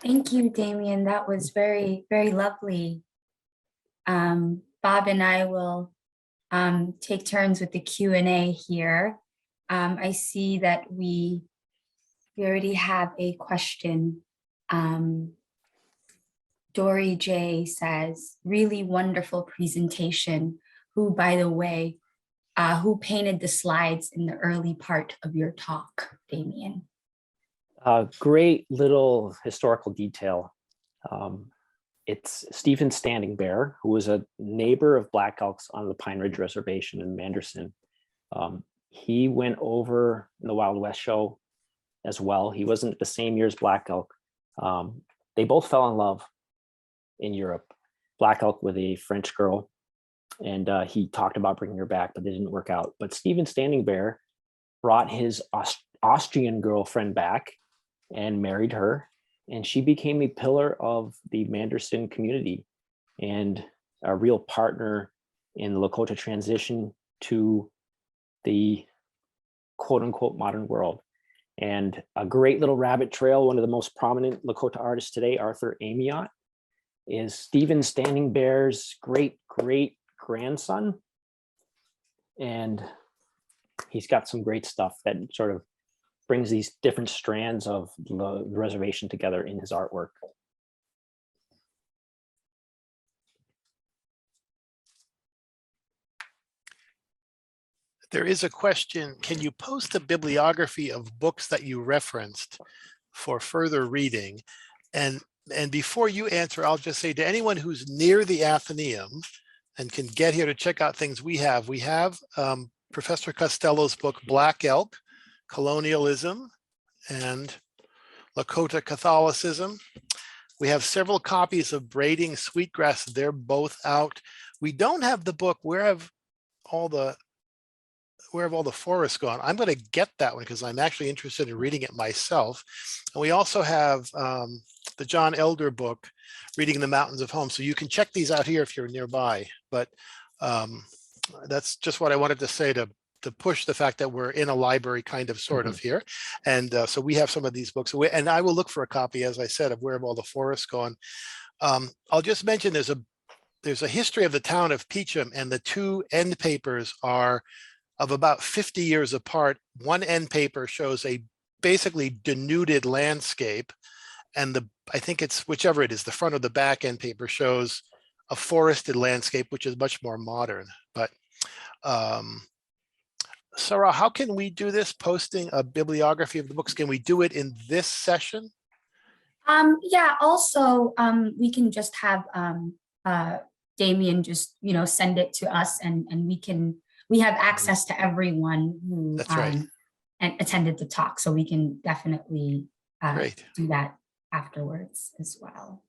Thank you, Damian. That was very, very lovely. Bob and I will take turns with the Q&A here. I see that we already have a question. Dory J says, really wonderful presentation. Who, by the way, who painted the slides in the early part of your talk, Damian? Great little historical detail. It's Stephen Standing Bear, who was a neighbor of Black Elk's on the Pine Ridge Reservation in Manderson. He went over in the Wild West show as well. He wasn't the same year as Black Elk. They both fell in love in Europe. Black Elk with a French girl, and he talked about bringing her back, but it didn't work out. But Stephen Standing Bear brought his Austrian girlfriend back and married her, and she became a pillar of the Manderson community and a real partner in the Lakota transition to the quote unquote modern world. And a great little rabbit trail, one of the most prominent Lakota artists today, Arthur Amiot, is Stephen Standing Bear's great grandson. And he's got some great stuff that sort of brings these different strands of the reservation together in his artwork. There is a question, can you post a bibliography of books that you referenced for further reading? And before you answer, I'll just say to anyone who's near the Athenaeum and can get here to check out things we have Professor Costello's book, Black Elk, Colonialism and Lakota Catholicism. We have several copies of Braiding Sweetgrass. They're both out. We don't have the book, Where have all the forests gone? I'm going to get that one because I'm actually interested in reading it myself. And we also have the John Elder book, Reading the Mountains of Home. So you can check these out here if you're nearby. But that's just what I wanted to say to push the fact that we're in a library kind of sort of here. And so we have some of these books. And I will look for a copy, as I said, of Where Have All the Forests Gone. I'll just mention there's a history of the town of Peacham, and the two end papers are of about 50 years apart. One end paper shows a basically denuded landscape, and I think it's whichever it is, the front or the back end paper shows a forested landscape, which is much more modern. But Sarah, how can we do this, posting a bibliography of the books? Can we do it in this session? Yeah, also, we can just have Damian just, send it to us, and we have access to everyone who That's right. and attended the talk, so we can definitely Great. do that afterwards as well.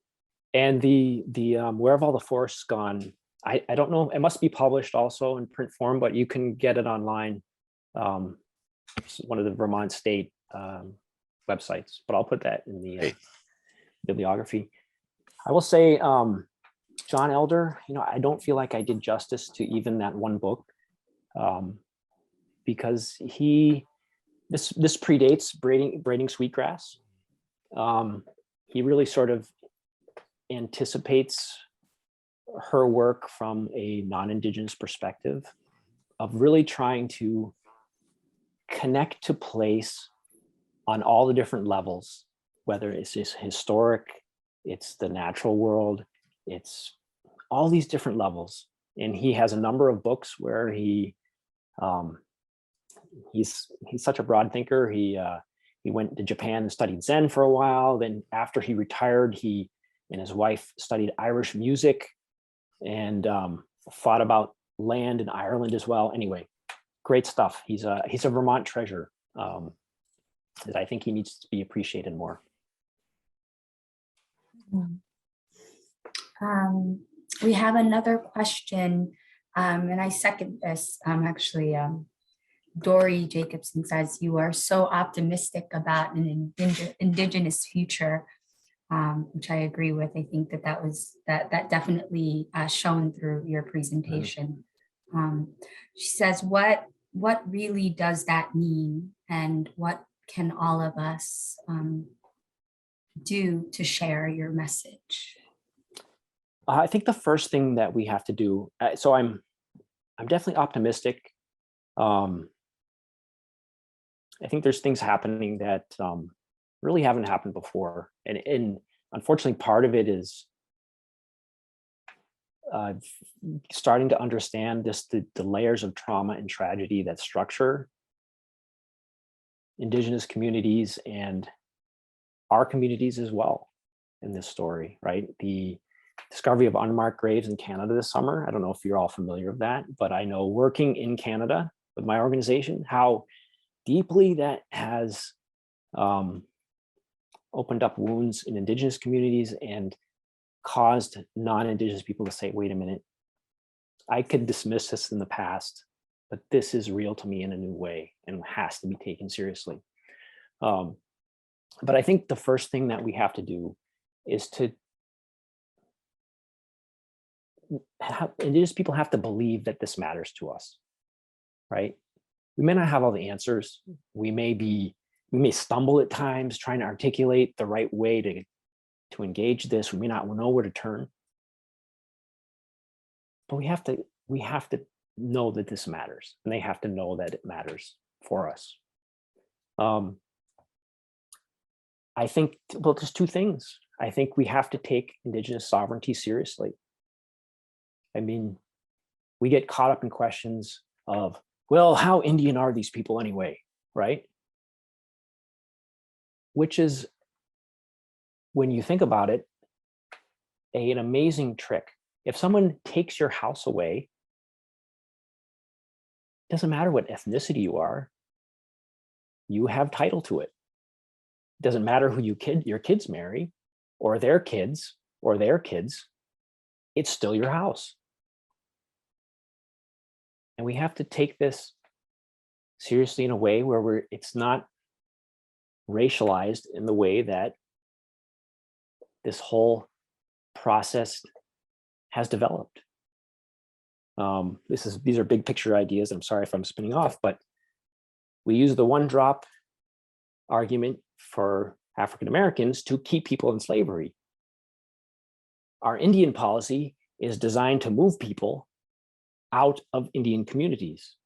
And the Where Have All the Forests Gone? I don't know. It must be published also in print form, but you can get it online. It's one of the Vermont State websites, but I'll put that in the bibliography. I will say, John Elder, I don't feel like I did justice to even that one book, because this predates braiding sweetgrass. He really sort of anticipates her work from a non-Indigenous perspective of really trying to connect to place on all the different levels, whether it's historic, it's the natural world, it's all these different levels. And he has a number of books where he's such a broad thinker. He went to Japan and studied Zen for a while. Then after he retired, he and his wife studied Irish music and thought about land in Ireland as well. Anyway, great stuff. He's a Vermont treasure that I think he needs to be appreciated more. We have another question, and I second this. Actually, Dory Jacobson says, "You are so optimistic about an Indigenous future," which I agree with. I think that definitely shone through your presentation. She says, what really does that mean, and what can all of us do to share your message? I think the first thing that we have to do, so I'm definitely optimistic. I think there's things happening that really haven't happened before. And unfortunately, part of it is starting to understand just the layers of trauma and tragedy that structure Indigenous communities and our communities as well in this story, right? The discovery of unmarked graves in Canada this summer. I don't know if you're all familiar with that, but I know working in Canada with my organization, how deeply that has opened up wounds in Indigenous communities and caused non-Indigenous people to say, wait a minute, I could dismiss this in the past, but this is real to me in a new way and has to be taken seriously. But I think the first thing that we have to do is to Indigenous people have to believe that this matters to us, right? We may not have all the answers. We may stumble at times trying to articulate the right way to engage this. We may not know where to turn, but we have to know that this matters, and they have to know that it matters for us. I think, well, there's two things. I think we have to take Indigenous sovereignty seriously. I mean, we get caught up in questions of, well, how Indian are these people anyway, right? Which is, when you think about it, an amazing trick. If someone takes your house away, it doesn't matter what ethnicity you are, you have title to it. It doesn't matter who your kids marry, or their kids, it's still your house. And we have to take this seriously in a way where it's not racialized in the way that this whole process has developed. These are big picture ideas. I'm sorry if I'm spinning off, but we use the one drop argument for African Americans to keep people in slavery. Our Indian policy is designed to move people out of Indian communities,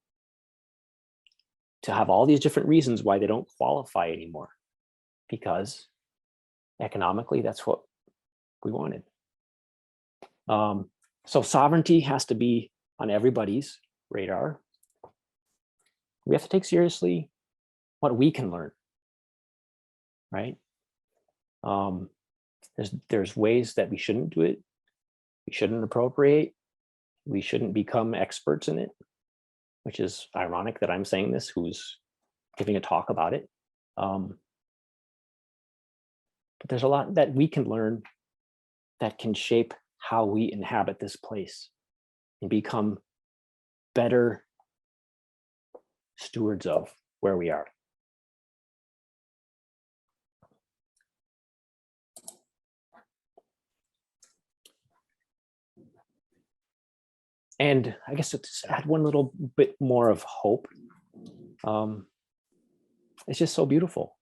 to have all these different reasons why they don't qualify anymore, because economically that's what we wanted. So sovereignty has to be on everybody's radar. we have to take seriously what we can learn, right? There's ways that we shouldn't do it. We shouldn't appropriate. We shouldn't become experts in it, which is ironic that I'm saying this, who's giving a talk about it. But there's a lot that we can learn that can shape how we inhabit this place and become better stewards of where we are. And I guess to add one little bit more of hope, it's just so beautiful,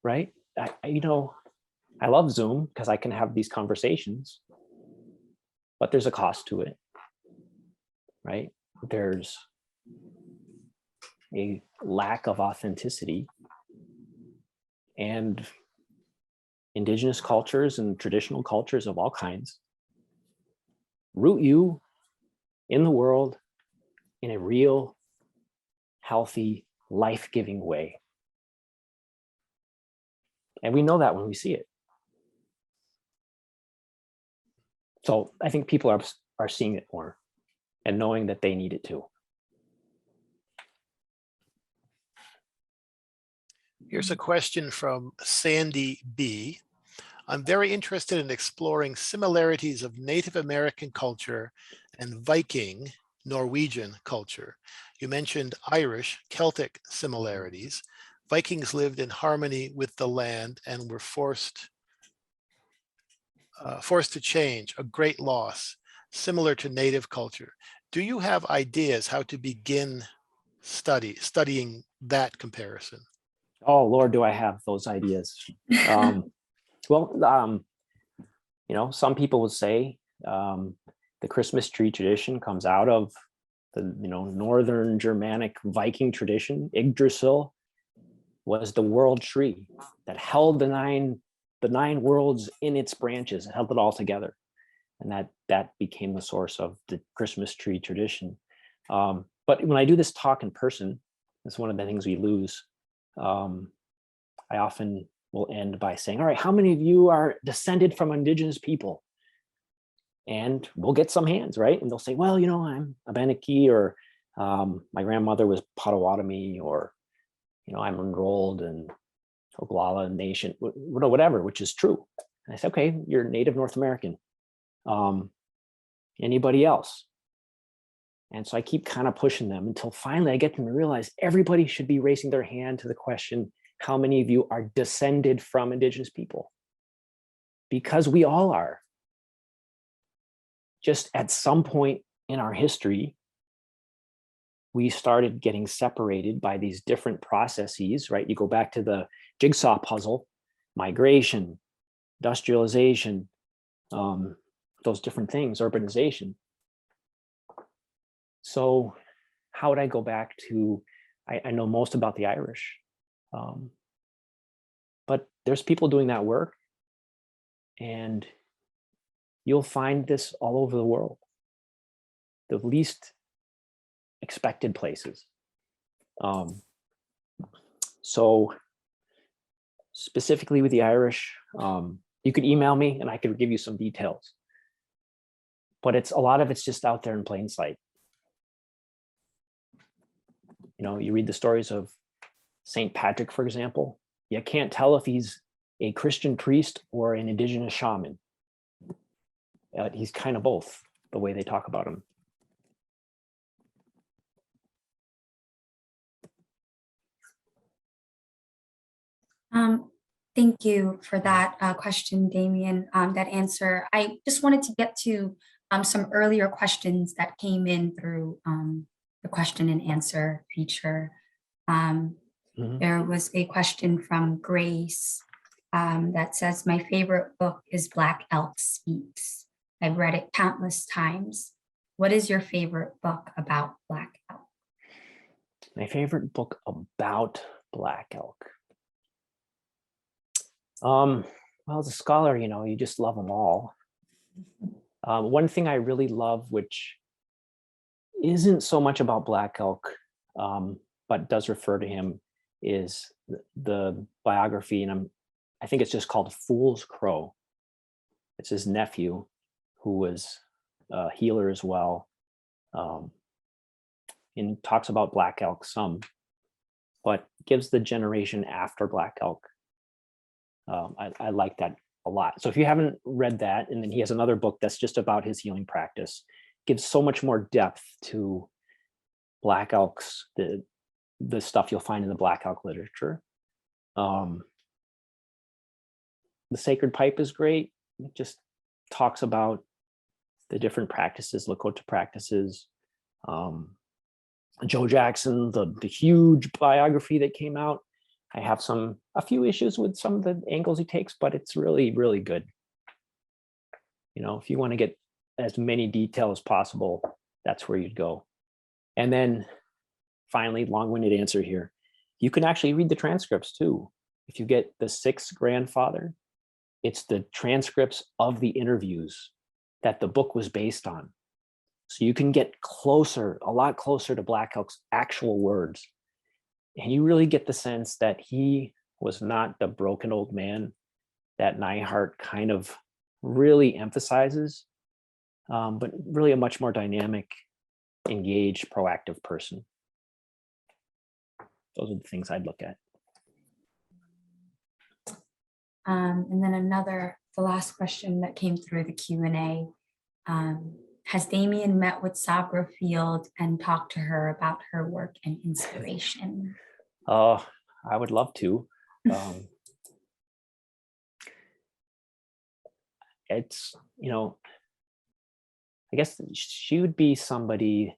right? I love Zoom because I can have these conversations, but there's a cost to it, right? There's a lack of authenticity, and indigenous cultures and traditional cultures of all kinds root you in the world in a real, healthy, life-giving way. And we know that when we see it. So I think people are seeing it more and knowing that they need it too. Here's a question from Sandy B. I'm very interested in exploring similarities of Native American culture and Viking, Norwegian culture. You mentioned Irish, Celtic similarities. Vikings lived in harmony with the land and were forced to change, a great loss, similar to Native culture. Do you have ideas how to begin studying that comparison? Oh, Lord, do I have those ideas. Well, some people would say the Christmas tree tradition comes out of the northern Germanic Viking tradition. Yggdrasil was the world tree that held the nine worlds in its branches. It held it all together, and that became the source of the Christmas tree tradition. But when I do this talk in person, that's one of the things we lose. I often will end by saying, all right, how many of you are descended from indigenous people? And we'll get some hands, right? And they'll say, well, I'm Abenaki, or my grandmother was Potawatomi, or, I'm enrolled in Oglala Nation, whatever, which is true. And I say, okay, you're Native North American. Anybody else? And so I keep kind of pushing them until finally I get them to realize everybody should be raising their hand to the question, how many of you are descended from indigenous people? Because we all are. Just at some point in our history, we started getting separated by these different processes, right? You go back to the jigsaw puzzle, migration, industrialization, those different things, urbanization. So how would I go back to, I know most about the Irish, but there's people doing that work, and you'll find this all over the world, the least expected places. So specifically with the Irish, you could email me and I could give you some details, but a lot of it's just out there in plain sight. You read the stories of St. Patrick, for example. You can't tell if he's a Christian priest or an indigenous shaman. He's kind of both, the way they talk about him. Thank you for that question, Damian, that answer. I just wanted to get to some earlier questions that came in through the question and answer feature. There was a question from Grace that says, my favorite book is Black Elk Speaks. I've read it countless times. What is your favorite book about Black Elk? My favorite book about Black Elk. Well, as a scholar, you just love them all. One thing I really love, which isn't so much about Black Elk, but does refer to him, is the biography, and I think it's just called Fool's Crow. It's his nephew, who was a healer as well, and talks about Black Elk some, but gives the generation after Black Elk. I like that a lot. So if you haven't read that, and then he has another book that's just about his healing practice, gives so much more depth to Black Elk's, the stuff you'll find in the Black Elk literature. The Sacred Pipe is great. It just talks about the different practices, Lakota practices. Joe Jackson, the huge biography that came out. I have a few issues with some of the angles he takes, but it's really, really good. You know, if you want to get as many detail as possible, that's where you'd go. And then finally, long-winded answer here, you can actually read the transcripts too. If you get the sixth grandfather, it's the transcripts of the interviews that the book was based on. So you can get closer, a lot closer to Black Elk's actual words. And you really get the sense that he was not the broken old man that Neihardt kind of really emphasizes, but really a much more dynamic, engaged, proactive person. Those are the things I'd look at. And then the last question that came through the Q&A, has Damian met with Sabra Field and talked to her about her work and inspiration? Oh, I would love to. It's, you know, I guess she would be somebody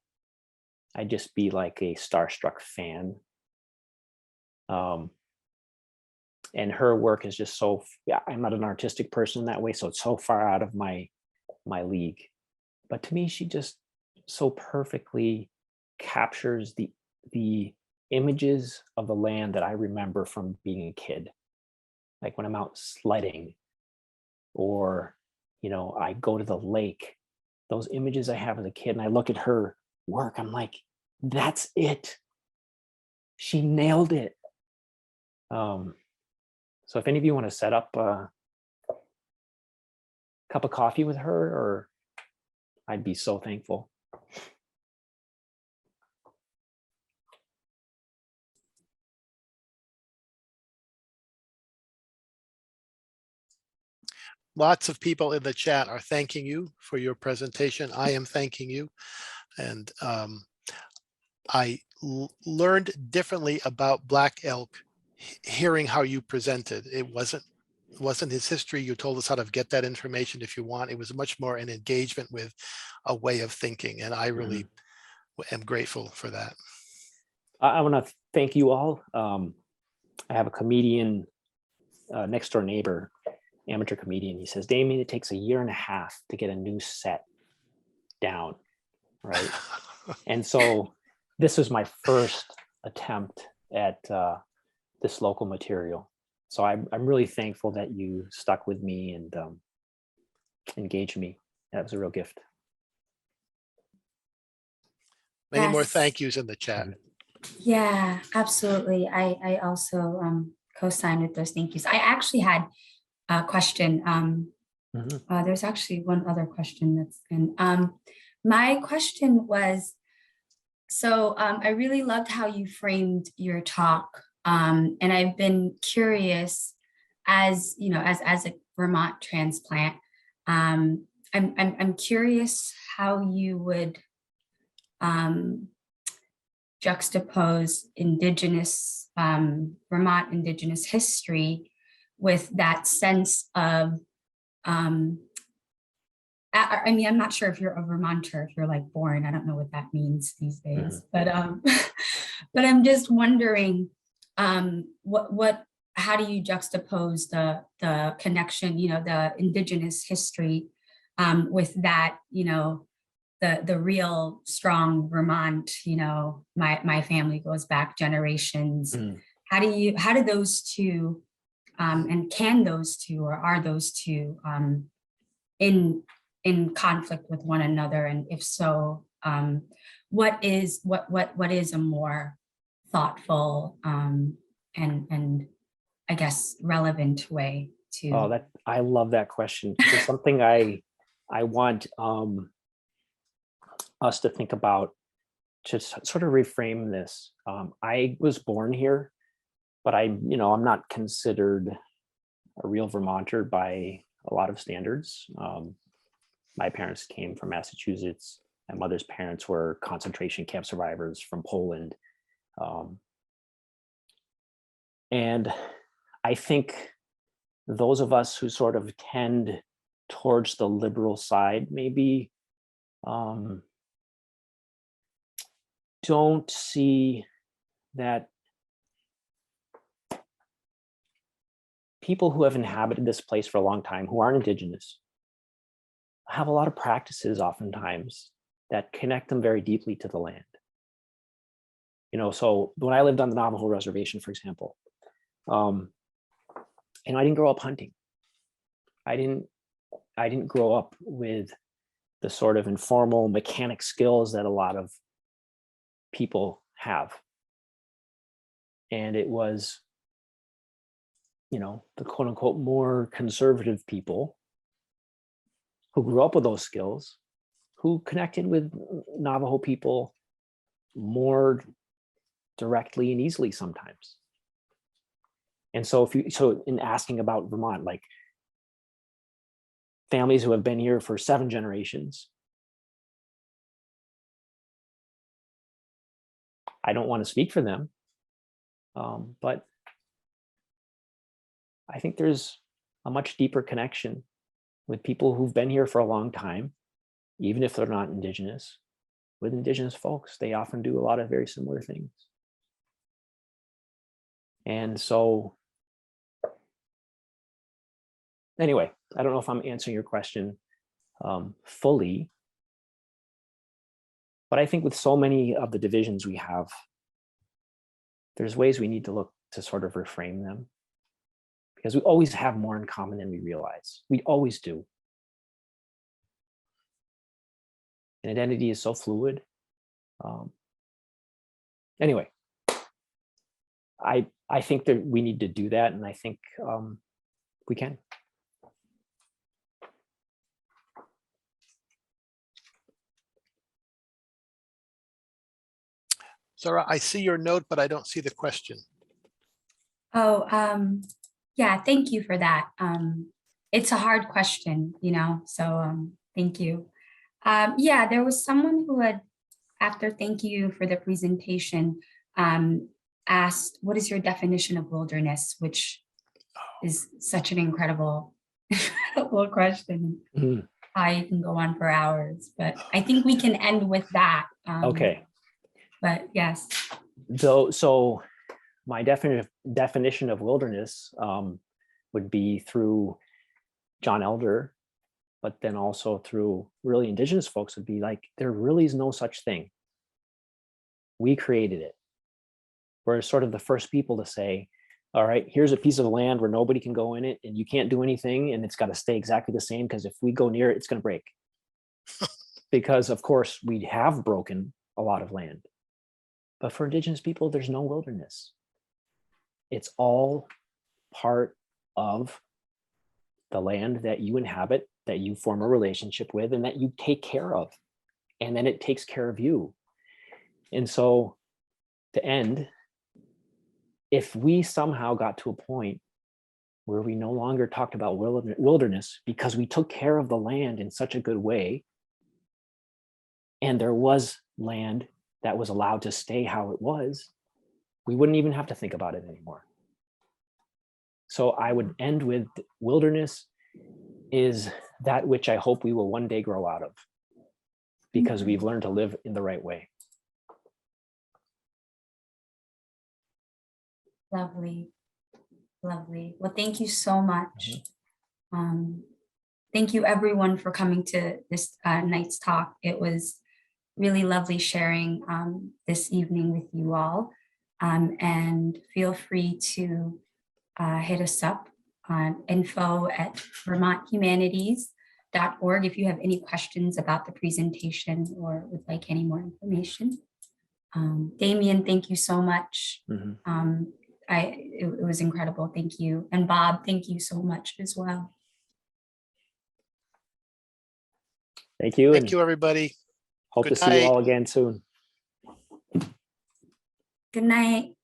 I'd just be like a starstruck fan. And her work is just so, I'm not an artistic person that way, so it's so far out of my league. But to me, she just so perfectly captures the images of the land that I remember from being a kid. Like when I'm out sledding, or, you know, I go to the lake, those images I have as a kid, and I look at her work, I'm like, that's it. She nailed it. So if any of you want to set up a cup of coffee with her, or I'd be so thankful. Lots of people in the chat are thanking you for your presentation. I am thanking you. And I learned differently about Black Elk hearing how you presented. It wasn't his history. You told us how to get that information if you want. It was much more an engagement with a way of thinking. And I really am grateful for that. I want to thank you all. I have a comedian, next door neighbor, amateur comedian. He says, Damian, it takes 1.5 years to get a new set down, right? And so this was my first attempt at this local material. So I'm really thankful that you stuck with me and engaged me. That was a real gift. Many more Yes. thank yous in the chat. Yeah, absolutely. I also co-signed with those thank yous. I actually had a question. There's actually one other question that's in. My question was, so I really loved how you framed your talk. And I've been curious, as you know, as a Vermont transplant, I'm curious how you would juxtapose Indigenous Vermont Indigenous history with that sense of, I mean, I'm not sure if you're a Vermonter, if you're like born, I don't know what that means these days, but but I'm just wondering, how do you juxtapose the connection, you know, the Indigenous history with that, you know, the real strong Vermont, you know, my family goes back generations. How do those two, and can those two, or are those two in conflict with one another? And if so, what is a more thoughtful and I guess relevant way to? Oh, I love that question. It's something I want us to think about, to sort of reframe this. I was born here, but I'm not considered a real Vermonter by a lot of standards. My parents came from Massachusetts. My mother's parents were concentration camp survivors from Poland. And I think those of us who sort of tend towards the liberal side maybe don't see that people who have inhabited this place for a long time, who aren't Indigenous, have a lot of practices oftentimes that connect them very deeply to the land. So when I lived on the Navajo reservation, for example, I didn't grow up hunting. I didn't grow up with the sort of informal mechanic skills that a lot of people have. And it was, the quote unquote more conservative people who grew up with those skills, who connected with Navajo people more directly and easily sometimes. And so in asking about Vermont, like families who have been here for 7 generations, I don't want to speak for them, but I think there's a much deeper connection with people who've been here for a long time, even if they're not Indigenous. With Indigenous folks, they often do a lot of very similar things. And so, anyway, I don't know if I'm answering your question fully, but I think with so many of the divisions we have, there's ways we need to look to sort of reframe them, because we always have more in common than we realize. We always do. And identity is so fluid. Anyway, I think that we need to do that, and I think we can. Zara, I see your note, but I don't see the question. Oh, yeah, thank you for that. It's a hard question, so thank you. Yeah, there was someone who had, after thank you for the presentation, asked, what is your definition of wilderness, which is such an incredible question. Mm. I can go on for hours, but I think we can end with that. Okay. But yes. So my definition of wilderness would be through John Elder, but then also through really Indigenous folks would be like, there really is no such thing. We created it. We're sort of the first people to say, all right, here's a piece of land where nobody can go in it and you can't do anything, and it's got to stay exactly the same, because if we go near it, it's going to break. Because of course we have broken a lot of land. But for Indigenous people, there's no wilderness. It's all part of the land that you inhabit, that you form a relationship with, and that you take care of. And then it takes care of you. And so to end, if we somehow got to a point where we no longer talked about wilderness because we took care of the land in such a good way, and there was land that was allowed to stay how it was, we wouldn't even have to think about it anymore. So I would end with, wilderness is that which I hope we will one day grow out of, because we've learned to live in the right way. Lovely. Lovely. Well, thank you so much. Thank you everyone for coming to this night's talk. It was really lovely sharing this evening with you all. And feel free to hit us up on info@VermontHumanities if you have any questions about the presentation or would like any more information. Damian, thank you so much. It was incredible. Thank you. And Bob, thank you so much as well. Thank you. Thank you, everybody. Hope Good to see you night. all again soon. Good night.